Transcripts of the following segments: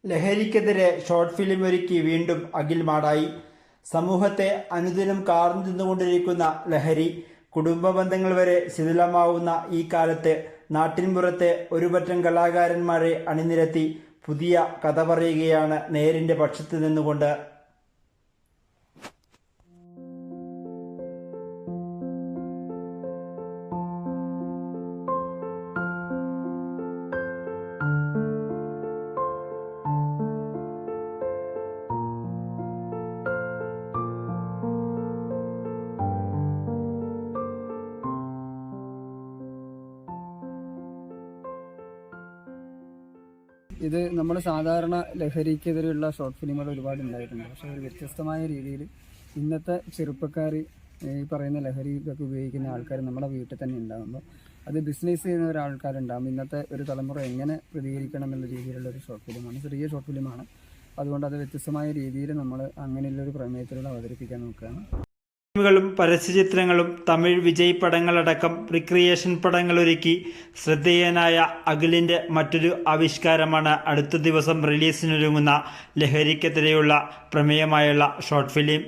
ലഹരിക്കെതിരെ short film ഒരുക്കി വീണ്ടും അഖിൽ മാടായി. സമൂഹത്തെ അനുദിനം കാർന്നു തിന്നുകൊണ്ടിരിക്കുന്ന ലഹരി, കുടുംബ ബന്ധങ്ങൾ വരെ ശിഥിലമാവുന്ന ഈ കാലത്ത് നാട്ടിൻപുറത്തെ ഒരുപറ്റം കലാകാരന്മാരെ അണിനിരത്തി പുതിയ കഥ പറയുകയാണ് നേരിൻ്റെ പക്ഷത്ത് നിന്നുകൊണ്ട്. ഇത് നമ്മൾ സാധാരണ ലഹരിക്കെതിരെയുള്ള ഷോർട്ട് ഫിലിമുകൾ ഒരുപാട് ഉണ്ടായിട്ടുണ്ട്. പക്ഷേ ഒരു വ്യത്യസ്തമായ രീതിയിൽ ഇന്നത്തെ ചെറുപ്പക്കാർ ഈ പറയുന്ന ലഹരി ഇതൊക്കെ ഉപയോഗിക്കുന്ന ആൾക്കാർ നമ്മുടെ വീട്ടിൽ തന്നെ ഉണ്ടാകുമ്പോൾ അത് ബിസിനസ് ചെയ്യുന്ന ഒരാൾക്കാരുണ്ടാകും. ഇന്നത്തെ ഒരു തലമുറ എങ്ങനെ പ്രതികരിക്കണം എന്നുള്ള രീതിയിലുള്ള ഒരു ഷോർട്ട് ഫിലിമാണ്, ചെറിയ ഷോർട്ട് ഫിലിമാണ്. അതുകൊണ്ട് അത് വ്യത്യസ്തമായ രീതിയിൽ നമ്മൾ അങ്ങനെയുള്ളൊരു പ്രമേയത്തിലൂടെ അവതരിപ്പിക്കാൻ നോക്കുകയാണ്. ഫിലിമുകളും പരസ്യചിത്രങ്ങളും തമിഴ് വിജയ് പടങ്ങളടക്കം റിക്രിയേഷൻ പടങ്ങളൊരുക്കി ശ്രദ്ധേയനായ അഖിലിൻ്റെ മറ്റൊരു ആവിഷ്കാരമാണ് അടുത്ത ദിവസം റിലീസിനൊരുങ്ങുന്ന ലഹരിക്കെതിരെയുള്ള പ്രമേയമായുള്ള ഷോർട്ട് ഫിലിം.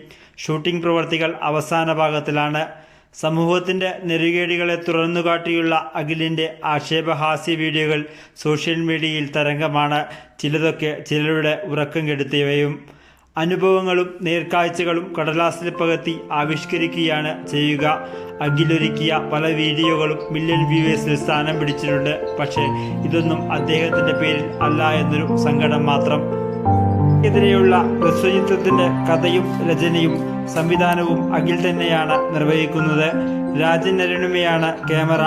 ഷൂട്ടിംഗ് പ്രവർത്തികൾ അവസാന ഭാഗത്തിലാണ്. സമൂഹത്തിൻ്റെ നെറുകേടുകളെ തുറന്നുകാട്ടിയുള്ള അഖിലിൻ്റെ ആക്ഷേപഹാസ്യ വീഡിയോകൾ സോഷ്യൽ മീഡിയയിൽ തരംഗമാണ്. ചിലതൊക്കെ ചിലരുടെ ഉറക്കം കെടുത്തിയവയും. അനുഭവങ്ങളും നേർക്കാഴ്ചകളും കടലാസിൽ പകർത്തി ആവിഷ്കരിക്കുകയാണ് ചെയ്യുക. അഖിലൊരുക്കിയ പല വീഡിയോകളും മില്യൺ വ്യൂവേഴ്സിൽ സ്ഥാനം പിടിച്ചിട്ടുണ്ട്. പക്ഷേ ഇതൊന്നും അദ്ദേഹത്തിൻ്റെ പേരിൽ അല്ല എന്നൊരു സങ്കടം മാത്രം. എതിരെയുള്ള ഹ്രസ്വചിത്രത്തിൻ്റെ കഥയും രചനയും സംവിധാനവും അഖിൽ തന്നെയാണ് നിർവഹിക്കുന്നത്. രാജൻ അരുണിമയാണ് ക്യാമറ.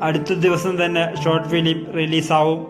അടുത്ത ദിവസം തന്നെ ഷോർട്ട് ഫിലിം റിലീസാവും.